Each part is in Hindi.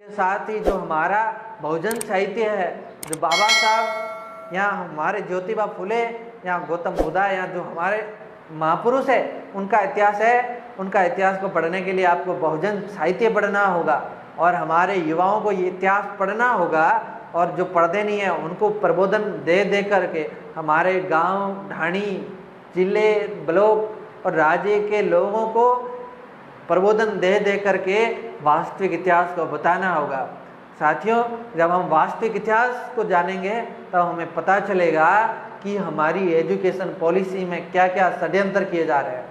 साथ ही जो हमारा बहुजन साहित्य है, जो बाबा साहब या हमारे ज्योतिबा फुले या गौतम बुद्ध या जो हमारे महापुरुष है उनका इतिहास है, उनका इतिहास को पढ़ने के लिए आपको बहुजन साहित्य पढ़ना होगा और हमारे युवाओं को ये इतिहास पढ़ना होगा। और जो पढ़ते नहीं है उनको प्रबोधन दे दे करके हमारे गांव, ढाणी, जिले, ब्लॉक और राज्य के लोगों को प्रबोधन दे दे करके वास्तविक इतिहास को बताना होगा। साथियों, जब हम वास्तविक इतिहास को जानेंगे तब हमें पता चलेगा कि हमारी एजुकेशन पॉलिसी में क्या क्या षड्यंत्र किए जा रहे हैं।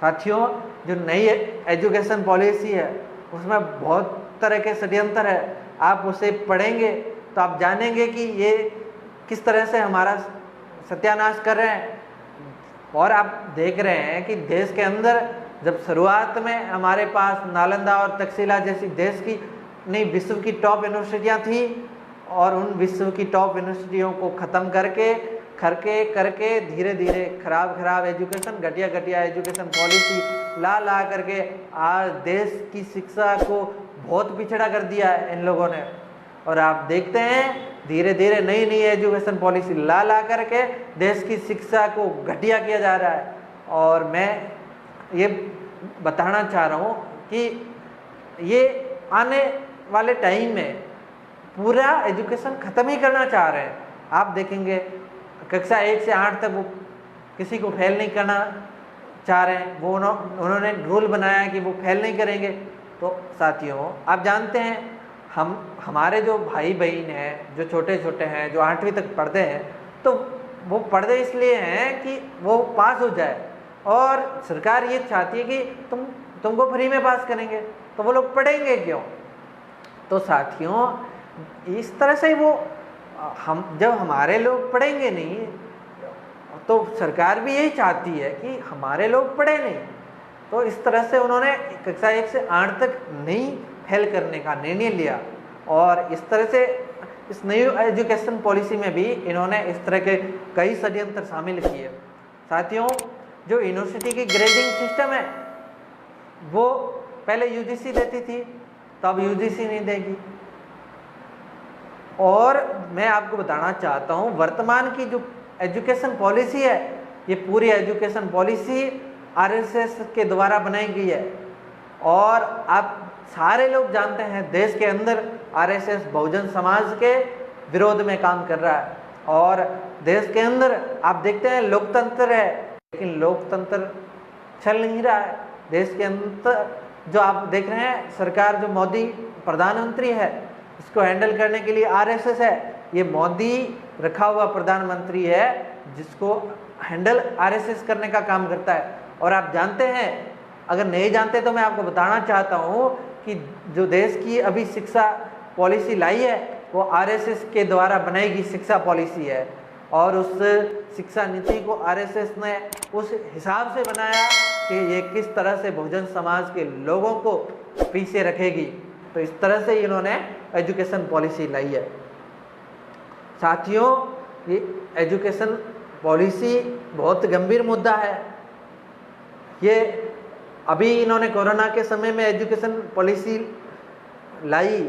साथियों, जो नई एजुकेशन पॉलिसी है उसमें बहुत तरह के षड्यंत्र है। आप उसे पढ़ेंगे तो आप जानेंगे कि ये किस तरह से हमारा सत्यानाश कर रहे हैं। और आप देख रहे हैं कि देश के अंदर जब शुरुआत में हमारे पास नालंदा और तक्षशिला जैसी देश की नहीं विश्व की टॉप यूनिवर्सिटियां थी और उन विश्व की टॉप यूनिवर्सिटियों को ख़त्म करके धीरे धीरे खराब एजुकेशन, घटिया एजुकेशन पॉलिसी ला करके आज देश की शिक्षा को बहुत पिछड़ा कर दिया है इन लोगों ने। और आप देखते हैं धीरे धीरे नई एजुकेशन पॉलिसी ला करके देश की शिक्षा को घटिया किया जा रहा है। और मैं ये बताना चाह रहा हूँ कि ये आने वाले टाइम में पूरा एजुकेशन ख़त्म ही करना चाह रहे हैं। आप देखेंगे कक्षा 1 से 8 तक वो किसी को फेल नहीं करना चाह रहे हैं, वो उन्होंने रूल बनाया है कि वो फेल नहीं करेंगे। तो साथियों, आप जानते हैं हमारे जो भाई बहन हैं, जो छोटे हैं, जो 8वीं तक पढ़ते हैं, तो वो पढ़ते इसलिए हैं कि वो पास हो जाए और सरकार ये चाहती है कि तुमको फ्री में पास करेंगे, तो वो लोग पढ़ेंगे क्यों? तो साथियों, इस तरह से वो जब हमारे लोग पढ़ेंगे नहीं तो सरकार भी यही चाहती है कि हमारे लोग पढ़े नहीं। तो इस तरह से उन्होंने कक्षा 1 से 8 तक नहीं फेल करने का निर्णय लिया और इस तरह से इस नई एजुकेशन पॉलिसी में भी इन्होंने इस तरह के कई षड्यंत्र शामिल किए। साथियों, जो यूनिवर्सिटी की ग्रेडिंग सिस्टम है वो पहले यूजीसी देती थी, तो अब यूजीसी नहीं देगी। और मैं आपको बताना चाहता हूँ वर्तमान की जो एजुकेशन पॉलिसी है, ये पूरी एजुकेशन पॉलिसी आरएसएस के द्वारा बनाई गई है। और आप सारे लोग जानते हैं देश के अंदर आरएसएस बहुजन समाज के विरोध में काम कर रहा है। और देश के अंदर आप देखते हैं लोकतंत्र है, लेकिन लोकतंत्र चल नहीं रहा है। देश के अंदर जो आप देख रहे हैं सरकार, जो मोदी प्रधानमंत्री है, इसको हैंडल करने के लिए आरएसएस है। ये मोदी रखा हुआ प्रधानमंत्री है जिसको हैंडल आरएसएस करने का काम करता है। और आप जानते हैं, अगर नहीं जानते तो मैं आपको बताना चाहता हूँ कि जो देश की अभी शिक्षा पॉलिसी लाई है वो आरएसएस के द्वारा बनाई गई शिक्षा पॉलिसी है। और उस शिक्षा नीति को आरएसएस ने उस हिसाब से बनाया कि ये किस तरह से बहुजन समाज के लोगों को पीछे रखेगी। तो इस तरह से इन्होंने एजुकेशन पॉलिसी लाई है। साथियों, ये एजुकेशन पॉलिसी बहुत गंभीर मुद्दा है। ये अभी इन्होंने कोरोना के समय में एजुकेशन पॉलिसी लाई,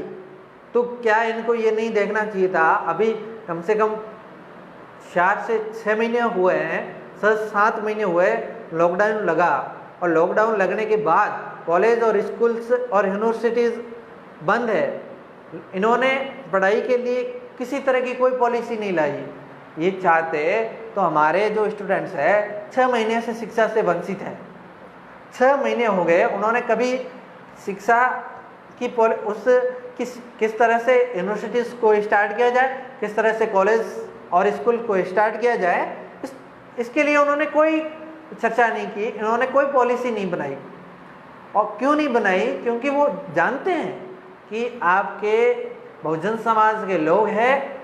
तो क्या इनको ये नहीं देखना चाहिए था? अभी कम से कम 4 से 6 महीने हुए हैं, 7 महीने हुए लॉकडाउन लगा। और लॉकडाउन लगने के बाद कॉलेज और स्कूल्स और यूनिवर्सिटीज़ बंद है। इन्होंने पढ़ाई के लिए किसी तरह की कोई पॉलिसी नहीं लाई। ये चाहते तो हमारे जो स्टूडेंट्स हैं 6 महीने से शिक्षा से वंचित हैं। 6 महीने हो गए, उन्होंने कभी शिक्षा की किस तरह से यूनिवर्सिटीज़ को स्टार्ट किया जाए, किस तरह से कॉलेज और स्कूल को स्टार्ट किया जाए, इसके लिए उन्होंने कोई चर्चा नहीं की, इन्होंने कोई पॉलिसी नहीं बनाई। और क्यों नहीं बनाई? क्योंकि वो जानते हैं कि आपके बहुजन समाज के लोग हैं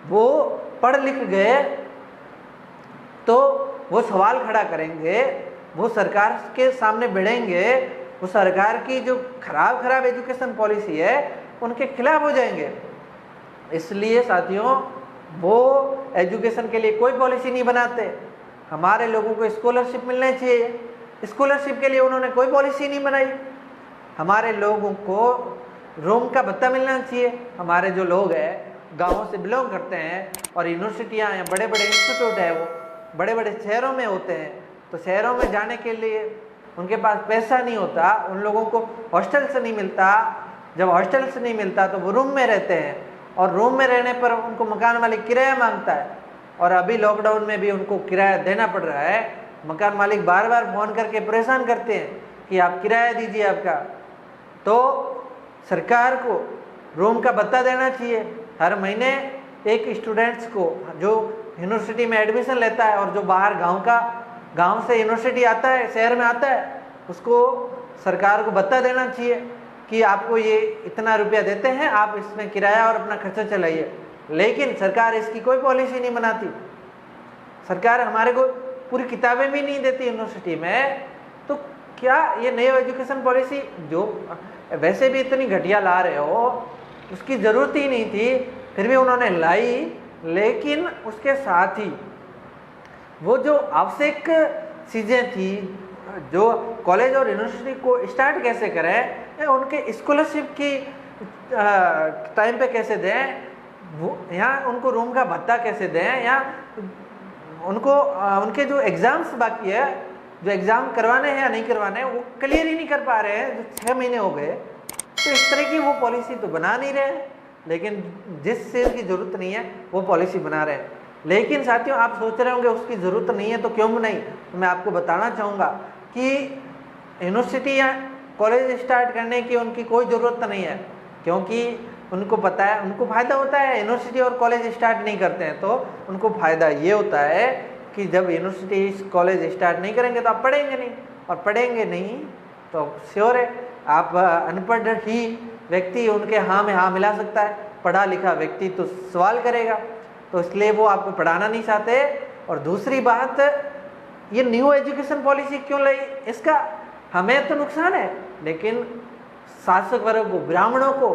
वो पढ़ लिख गए तो वो सवाल खड़ा करेंगे, वो सरकार के सामने भिड़ेंगे, वो सरकार की जो खराब एजुकेशन पॉलिसी है उनके खिलाफ हो जाएंगे। इसलिए साथियों, वो एजुकेशन के लिए कोई पॉलिसी नहीं बनाते। हमारे लोगों को स्कॉलरशिप मिलनी चाहिए, स्कॉलरशिप के लिए उन्होंने कोई पॉलिसी नहीं बनाई। हमारे लोगों को रूम का भत्ता मिलना चाहिए। हमारे जो लोग हैं गाँव से बिलोंग करते हैं और यूनिवर्सिटियाँ या बड़े बड़े इंस्टीट्यूट है वो बड़े बड़े शहरों में होते हैं, तो शहरों में जाने के लिए उनके पास पैसा नहीं होता, उन लोगों को हॉस्टल से नहीं मिलता। जब हॉस्टल से नहीं मिलता तो वो रूम में रहते हैं और रूम में रहने पर उनको मकान मालिक किराया मांगता है और अभी लॉकडाउन में भी उनको किराया देना पड़ रहा है। मकान मालिक बार बार फ़ोन करके परेशान करते हैं कि आप किराया दीजिए आपका। तो सरकार को रूम का भत्ता देना चाहिए। हर महीने एक स्टूडेंट्स को जो यूनिवर्सिटी में एडमिशन लेता है और जो बाहर गांव से यूनिवर्सिटी आता है, शहर में आता है, उसको सरकार को भत्ता देना चाहिए कि आपको ये इतना रुपया देते हैं, आप इसमें किराया और अपना खर्चा चलाइए। लेकिन सरकार इसकी कोई पॉलिसी नहीं बनाती। सरकार हमारे को पूरी किताबें भी नहीं देती यूनिवर्सिटी में। तो क्या ये न्यू एजुकेशन पॉलिसी जो वैसे भी इतनी घटिया ला रहे हो, उसकी ज़रूरत ही नहीं थी, फिर भी उन्होंने लाई। लेकिन उसके साथ ही वो जो आवश्यक चीज़ें थी, जो कॉलेज और यूनिवर्सिटी को स्टार्ट कैसे करें, या उनके स्कॉलरशिप की टाइम पे कैसे दें, वो यहाँ उनको रूम का भत्ता कैसे दें, या उनको उनके जो एग्ज़ाम्स बाकी है, जो एग्ज़ाम करवाने हैं या नहीं करवाने हैं, वो क्लियर ही नहीं कर पा रहे हैं, जो 6 महीने हो गए। तो इस तरह की वो पॉलिसी तो बना नहीं रहे हैं, लेकिन जिस चीज़ की ज़रूरत नहीं है वो पॉलिसी बना रहे हैं। लेकिन साथियों, आप सोच रहे होंगे उसकी ज़रूरत नहीं है तो क्यों नहीं, तो मैं आपको बताना चाहूँगा कि यूनिवर्सिटी या कॉलेज स्टार्ट करने की उनकी कोई ज़रूरत नहीं है, क्योंकि उनको पता है, उनको फ़ायदा होता है। यूनिवर्सिटी और कॉलेज स्टार्ट नहीं करते हैं तो उनको फ़ायदा ये होता है कि जब यूनिवर्सिटी कॉलेज स्टार्ट नहीं करेंगे तो आप पढ़ेंगे नहीं, और पढ़ेंगे नहीं तो श्योर है आप अनपढ़ ही व्यक्ति उनके हाँ में हाँ मिला सकता है, पढ़ा लिखा व्यक्ति तो सवाल करेगा। तो इसलिए वो आपको पढ़ाना नहीं चाहते। और दूसरी बात, ये न्यू एजुकेशन पॉलिसी क्यों लाई, इसका हमें तो नुकसान है, लेकिन शासक वर्ग को, ब्राह्मणों को,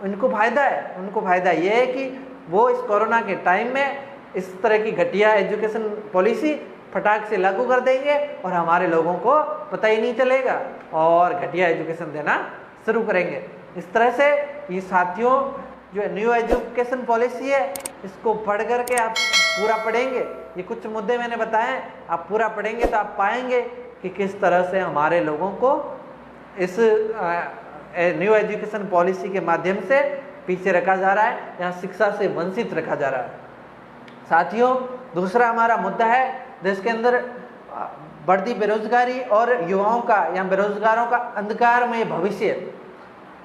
उनको फ़ायदा है। उनको फ़ायदा ये है कि वो इस कोरोना के टाइम में इस तरह की घटिया एजुकेशन पॉलिसी फटाक से लागू कर देंगे और हमारे लोगों को पता ही नहीं चलेगा और घटिया एजुकेशन देना शुरू करेंगे। इस तरह से ये साथियों, जो न्यू एजुकेशन पॉलिसी है, इसको पढ़ करके आप पूरा पढ़ेंगे, ये कुछ मुद्दे मैंने बताए, आप पूरा पढ़ेंगे तो आप पाएंगे कि किस तरह से हमारे लोगों को इस न्यू एजुकेशन पॉलिसी के माध्यम से पीछे रखा जा रहा है, या शिक्षा से वंचित रखा जा रहा है। साथियों, दूसरा हमारा मुद्दा है देश के अंदर बढ़ती बेरोजगारी और युवाओं का या बेरोजगारों का अंधकारमय भविष्य।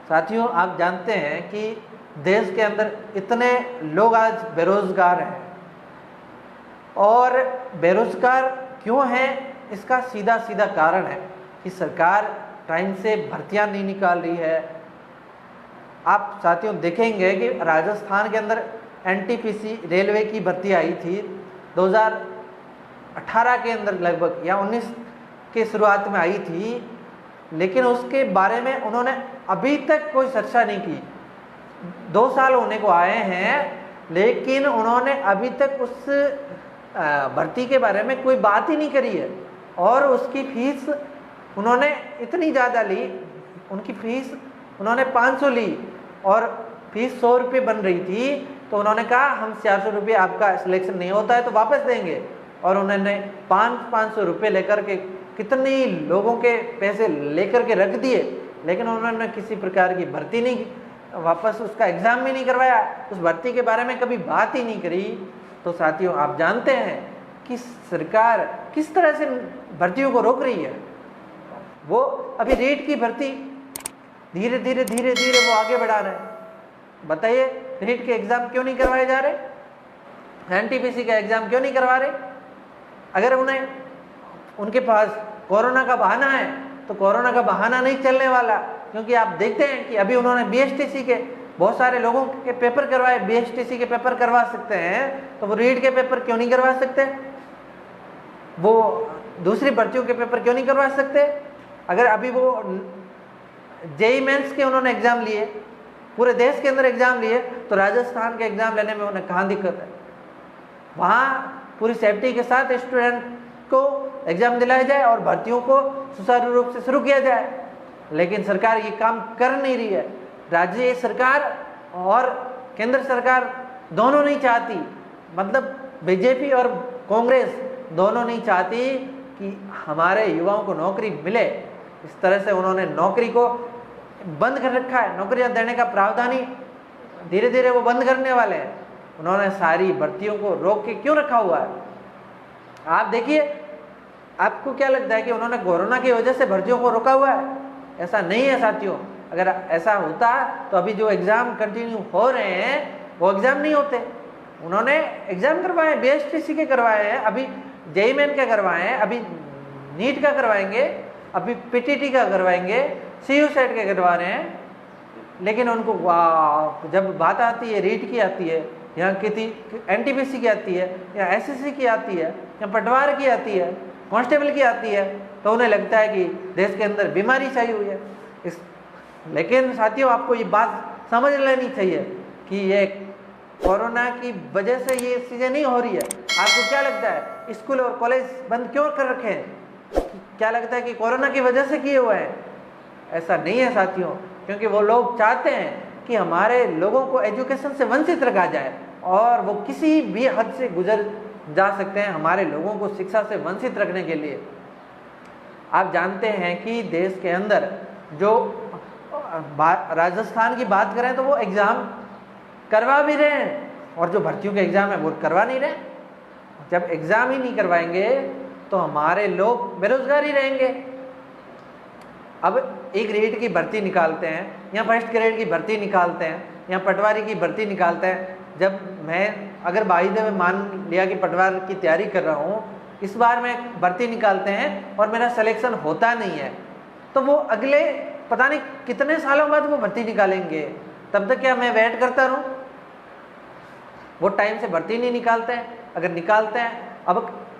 साथियों, आप जानते हैं कि देश के अंदर इतने लोग आज बेरोजगार हैं, और बेरोजगार क्यों हैं, इसका सीधा सीधा कारण है कि सरकार टाइम से भर्तियां नहीं निकाल रही है। आप साथियों देखेंगे कि राजस्थान के अंदर एनटीपीसी रेलवे की भर्ती आई थी 2018 के अंदर लगभग, या 19 के शुरुआत में आई थी, लेकिन उसके बारे में उन्होंने अभी तक कोई चर्चा नहीं की। 2 साल होने को आए हैं, लेकिन उन्होंने अभी तक उस भर्ती के बारे में कोई बात ही नहीं करी है। और उसकी फीस उन्होंने इतनी ज़्यादा ली, उनकी फीस उन्होंने 500 ली और फीस 100 रुपये बन रही थी, तो उन्होंने कहा हम 400 रुपये, आपका सिलेक्शन नहीं होता है तो वापस देंगे। और उन्होंने 500 रुपये लेकर के कितने लोगों के पैसे लेकर के रख दिए, लेकिन उन्होंने किसी प्रकार की भर्ती नहीं, वापस उसका एग्ज़ाम भी नहीं करवाया, उस भर्ती के बारे में कभी बात ही नहीं करी। तो साथियों, आप जानते हैं कि सरकार किस तरह से भर्तियों को रोक रही है। वो अभी रीट की भर्ती धीरे धीरे वो आगे बढ़ा रहे हैं। बताइए, रीट के एग्ज़ाम क्यों नहीं करवाए जा रहे, एनटीपीसी का एग्ज़ाम क्यों नहीं करवा रहे? अगर उनके पास कोरोना का बहाना है तो कोरोना का बहाना नहीं चलने वाला, क्योंकि आप देखते हैं कि अभी उन्होंने बीएसटीसी के बहुत सारे लोगों के पेपर करवाए, बीएसटीसी के पेपर करवा सकते हैं, तो वो रीट के पेपर क्यों नहीं करवा सकते? वो दूसरी भर्तियों के पेपर क्यों नहीं करवा सकते? अगर अभी वो जेईई मेंस के उन्होंने एग्ज़ाम लिए, पूरे देश के अंदर एग्ज़ाम लिए, तो राजस्थान के एग्ज़ाम लेने में उन्हें कहाँ दिक्कत है? वहाँ पूरी सेफ्टी के साथ स्टूडेंट को एग्ज़ाम दिलाया जाए और भर्तियों को सुचारू रूप से शुरू किया जाए। लेकिन सरकार ये काम कर नहीं रही है। राज्य सरकार और केंद्र सरकार दोनों नहीं चाहती, मतलब बीजेपी और कांग्रेस दोनों नहीं चाहती कि हमारे युवाओं को नौकरी मिले। इस तरह से उन्होंने नौकरी को बंद कर रखा है। नौकरियां देने का प्रावधान ही धीरे धीरे वो बंद करने वाले हैं। उन्होंने सारी भर्तियों को रोक के क्यों रखा हुआ है? आप देखिए, आपको क्या लगता है कि उन्होंने कोरोना की वजह से भर्तियों को रोका हुआ है? ऐसा नहीं है साथियों। अगर ऐसा होता तो अभी जो एग्जाम कंटिन्यू हो रहे हैं वो एग्जाम नहीं होते। उन्होंने एग्जाम करवाए, बीएसटीसी के करवाए हैं, अभी जेईई मेन के करवाए हैं, अभी नीट का करवाएंगे, अभी पीटीटी का करवाएंगे, सीयू सेट के करवा रहे हैं। लेकिन उनको जब बात आती है रीट की आती है, या किसी एनटीपीसी की आती है, या एसएससी की आती है, या पटवार की आती है, कांस्टेबल की आती है, तो उन्हें लगता है कि देश के अंदर बीमारी छाई हुई है। लेकिन साथियों, आपको ये बात समझ लेनी चाहिए कि ये कोरोना की वजह से ये चीज़ें नहीं हो रही है। आपको क्या लगता है स्कूल और कॉलेज बंद क्यों कर रखे हैं? क्या लगता है कि कोरोना की वजह से किए हुए हैं? ऐसा नहीं है साथियों, क्योंकि वो लोग चाहते हैं कि हमारे लोगों को एजुकेशन से वंचित रखा जाए, और वो किसी भी हद से गुजर जा सकते हैं हमारे लोगों को शिक्षा से वंचित रखने के लिए। आप जानते हैं कि देश के अंदर जो राजस्थान की बात करें तो वो एग्ज़ाम करवा भी रहे हैं, और जो भर्तियों के एग्ज़ाम है वो करवा नहीं रहे। जब एग्ज़ाम ही नहीं करवाएंगे तो हमारे लोग बेरोजगार ही रहेंगे। अब एक ग्रेड की भर्ती निकालते हैं, या फर्स्ट ग्रेड की भर्ती निकालते हैं, या पटवारी की भर्ती निकालते हैं। जब मैं अगर बाईदे में मान लिया कि पटवार की तैयारी कर रहा हूँ, इस बार मैं भर्ती निकालते हैं और मेरा सिलेक्शन होता नहीं है, तो वो अगले पता नहीं कितने सालों बाद वो भर्ती निकालेंगे। तब तक क्या मैं वेट करता रहूँ? वो टाइम से भर्ती नहीं निकालते हैं। अगर निकालते हैं, अब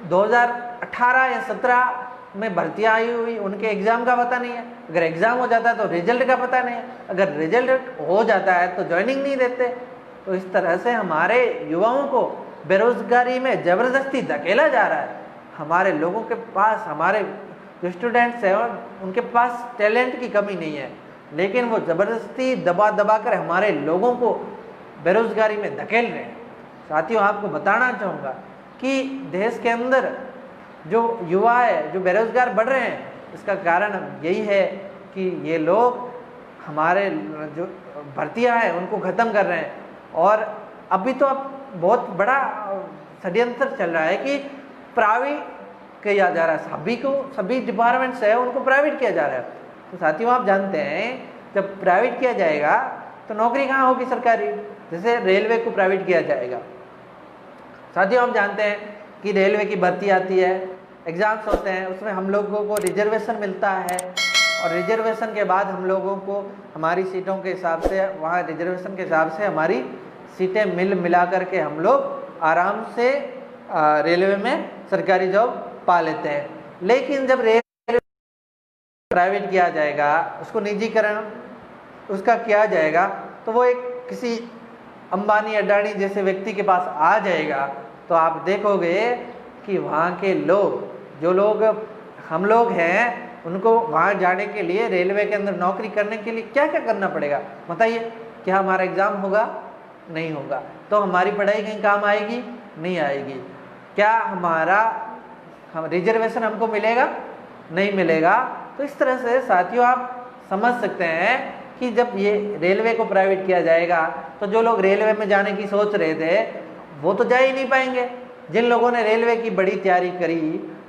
2018 या 17 में भर्तियाँ आई हुई, उनके एग्ज़ाम का पता नहीं है। अगर एग्ज़ाम हो जाता है तो रिजल्ट का पता नहीं है। अगर रिजल्ट हो जाता है तो ज्वाइनिंग नहीं देते। तो इस तरह से हमारे युवाओं को बेरोजगारी में ज़बरदस्ती धकेला जा रहा है। हमारे लोगों के पास, हमारे जो स्टूडेंट्स हैं उनके पास टैलेंट की कमी नहीं है, लेकिन वो ज़बरदस्ती दबा दबा कर हमारे लोगों को बेरोजगारी में धकेल रहे हैं। साथियों, आपको बताना चाहूँगा कि देश के अंदर जो युवा है, जो बेरोजगार बढ़ रहे हैं, इसका कारण यही है कि ये लोग हमारे जो भर्तियां हैं उनको ख़त्म कर रहे हैं। और अभी तो अब बहुत बड़ा षड्यंत्र चल रहा है कि प्राइवेट किया जा रहा है, सभी डिपार्टमेंट्स है उनको प्राइवेट किया जा रहा है। तो साथियों, आप जानते हैं जब प्राइवेट किया जाएगा तो नौकरी कहाँ होगी सरकारी? जैसे रेलवे को प्राइवेट किया जाएगा। साथियों, आप जानते हैं कि रेलवे की भर्ती आती है, एग्ज़ाम्स होते हैं, उसमें हम लोगों को रिजर्वेशन मिलता है, और रिजर्वेशन के बाद हम लोगों को हमारी सीटों के हिसाब से, वहाँ रिजर्वेशन के हिसाब से हमारी सीटें मिला करके हम लोग आराम से रेलवे में सरकारी जॉब पा लेते हैं। लेकिन जब रेलवे प्राइवेट किया जाएगा, उसको निजीकरण उसका किया जाएगा, तो वो एक किसी अंबानी अडानी जैसे व्यक्ति के पास आ जाएगा, तो आप देखोगे कि वहाँ के लोग, जो लोग हम लोग हैं, उनको वहाँ जाने के लिए, रेलवे के अंदर नौकरी करने के लिए क्या क्या करना पड़ेगा बताइए? क्या हमारा एग्ज़ाम होगा? नहीं होगा। तो हमारी पढ़ाई कहीं काम आएगी? नहीं आएगी। क्या हम रिजर्वेशन हमको मिलेगा? नहीं मिलेगा। तो इस तरह से साथियों, आप समझ सकते हैं कि जब ये रेलवे को प्राइवेट किया जाएगा तो जो लोग रेलवे में जाने की सोच रहे थे वो तो जा ही नहीं पाएंगे। जिन लोगों ने रेलवे की बड़ी तैयारी करी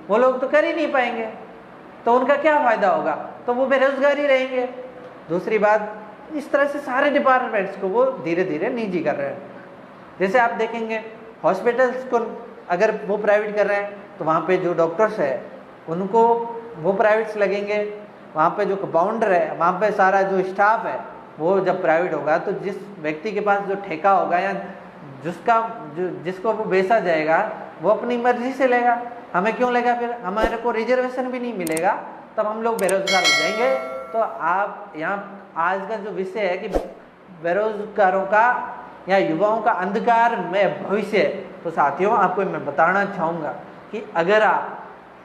वो लोग तो कर ही नहीं पाएंगे, तो उनका क्या फ़ायदा होगा? तो वो बेरोजगार ही रहेंगे। दूसरी बात, इस तरह से सारे डिपार्टमेंट्स को वो धीरे धीरे निजी कर रहे हैं। जैसे आप देखेंगे हॉस्पिटल्स को अगर वो प्राइवेट कर रहे हैं तो वहाँ पे जो डॉक्टर्स है उनको वो प्राइवेट्स लगेंगे। वहाँ पे जो कंपाउंडर है, वहाँ पे सारा जो स्टाफ है वो जब प्राइवेट होगा तो जिस व्यक्ति के पास जो ठेका होगा या जिसको वो बेचा जाएगा वो अपनी मर्जी से लेगा। हमें क्यों लेगा? फिर हमारे को रिजर्वेशन भी नहीं मिलेगा, तब हम लोग बेरोजगार हो जाएंगे। तो आप यहाँ आज का जो विषय है कि बेरोजगारों का या युवाओं का अंधकार में भविष्य, तो साथियों आपको मैं बताना चाहूँगा कि अगर आप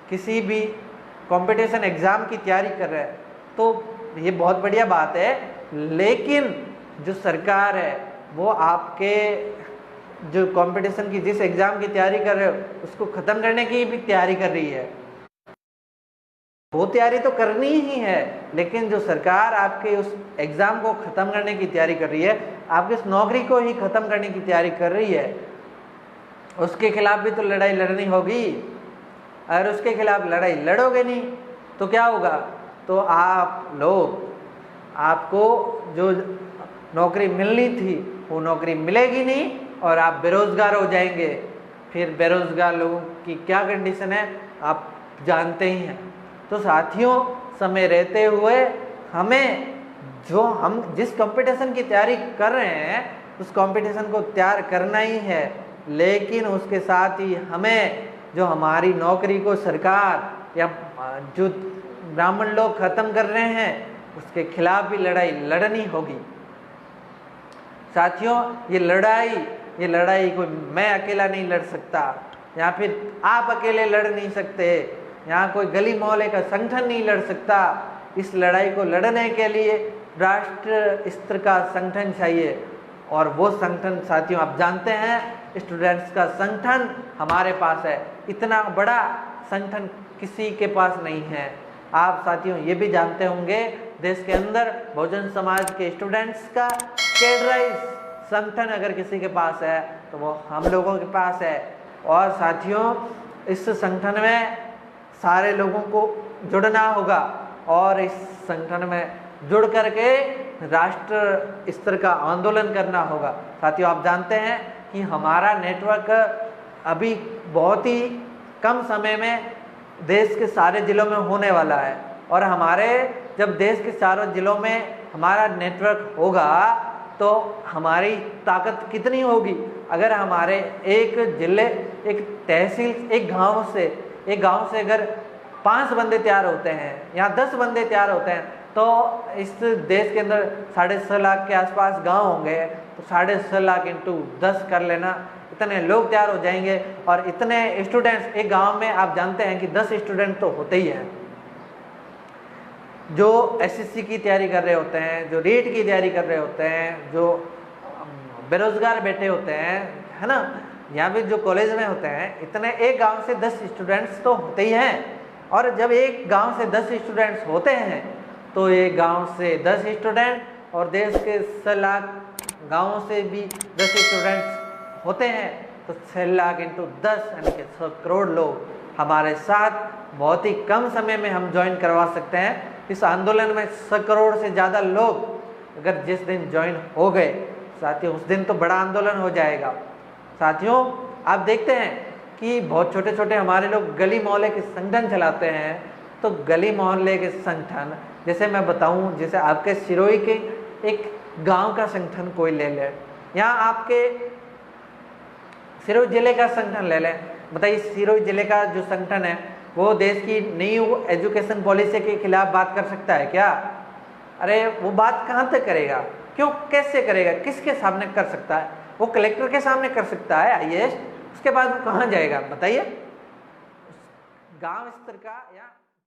किसी भी कंपटीशन एग्ज़ाम की तैयारी कर रहे हैं तो ये बहुत बढ़िया बात है, लेकिन जो सरकार है वो आपके जो कंपटीशन की जिस एग्जाम की तैयारी कर रहे हो उसको खत्म करने की भी तैयारी कर रही है। वो तैयारी तो करनी ही है, लेकिन जो सरकार आपके उस एग्जाम को खत्म करने की तैयारी कर रही है, आपकी उस नौकरी को ही खत्म करने की तैयारी कर रही है, उसके खिलाफ भी तो लड़ाई लड़नी होगी। अगर उसके खिलाफ लड़ाई लड़ोगे नहीं तो क्या होगा? तो आप लोग, आपको जो नौकरी मिलनी थी वो नौकरी मिलेगी नहीं और आप बेरोजगार हो जाएंगे। फिर बेरोजगार लोगों की क्या कंडीशन है आप जानते ही हैं। तो साथियों, समय रहते हुए हमें हम जिस कंपटीशन की तैयारी कर रहे हैं उस कंपटीशन को तैयार करना ही है, लेकिन उसके साथ ही हमें जो हमारी नौकरी को सरकार या जो ब्राह्मण लोग खत्म कर रहे हैं उसके खिलाफ भी लड़ाई लड़नी होगी। साथियों, ये लड़ाई कोई मैं अकेला नहीं लड़ सकता, या फिर आप अकेले लड़ नहीं सकते, यहाँ कोई गली मोहल्ले का संगठन नहीं लड़ सकता। इस लड़ाई को लड़ने के लिए राष्ट्र स्तर का संगठन चाहिए, और वो संगठन साथियों आप जानते हैं स्टूडेंट्स का संगठन हमारे पास है। इतना बड़ा संगठन किसी के पास नहीं है। आप साथियों ये भी जानते होंगे देश के अंदर बहुजन समाज के स्टूडेंट्स का कैडराइज संगठन अगर किसी के पास है तो वो हम लोगों के पास है। और साथियों, इस संगठन में सारे लोगों को जुड़ना होगा और इस संगठन में जुड़ करके राष्ट्र स्तर का आंदोलन करना होगा। साथियों, आप जानते हैं कि हमारा नेटवर्क अभी बहुत ही कम समय में देश के सारे जिलों में होने वाला है, और हमारे जब देश के चारों जिलों में हमारा नेटवर्क होगा तो हमारी ताकत कितनी होगी। अगर हमारे एक जिले, एक तहसील, एक गांव से अगर 5 बंदे तैयार होते हैं या 10 बंदे तैयार होते हैं तो इस देश के अंदर 6.5 लाख के आसपास गांव होंगे, तो 6.5 लाख इंटू 10 कर लेना, इतने लोग तैयार हो जाएंगे। और इतने स्टूडेंट्स एक गांव में आप जानते हैं कि 10 स्टूडेंट तो होते ही हैं जो एसएससी की तैयारी कर रहे होते हैं, जो रीट की तैयारी कर रहे होते हैं, जो बेरोजगार बैठे होते हैं, है ना, यहाँ भी जो कॉलेज में होते हैं, इतने एक गांव से 10 स्टूडेंट्स तो होते ही हैं। और जब एक गांव से 10 स्टूडेंट्स होते हैं तो एक गांव से 10 स्टूडेंट और देश के 6 लाख गाँवों से भी 10 स्टूडेंट्स होते हैं, तो 6 लाख इंटू 10 यानी कि 100 करोड़ लोग हमारे साथ बहुत ही कम समय में हम ज्वाइन करवा सकते हैं। इस आंदोलन में 100 करोड़ से ज़्यादा लोग अगर जिस दिन ज्वाइन हो गए साथियों, उस दिन तो बड़ा आंदोलन हो जाएगा। साथियों, आप देखते हैं कि बहुत छोटे छोटे हमारे लोग गली मोहल्ले के संगठन चलाते हैं। तो गली मोहल्ले के संगठन, जैसे मैं बताऊं, जैसे आपके सिरोही के एक गांव का संगठन कोई ले ले, या आपके सिरोही जिले का संगठन ले लें। बताइए, सिरोही जिले का जो संगठन है वो देश की न्यू एजुकेशन पॉलिसी के खिलाफ बात कर सकता है क्या? अरे वो बात कहाँ तक करेगा? क्यों, कैसे करेगा? किसके सामने कर सकता है? वो कलेक्टर के सामने कर सकता है आईएएस, उसके बाद वो कहाँ जाएगा बताइए? गांव स्तर का या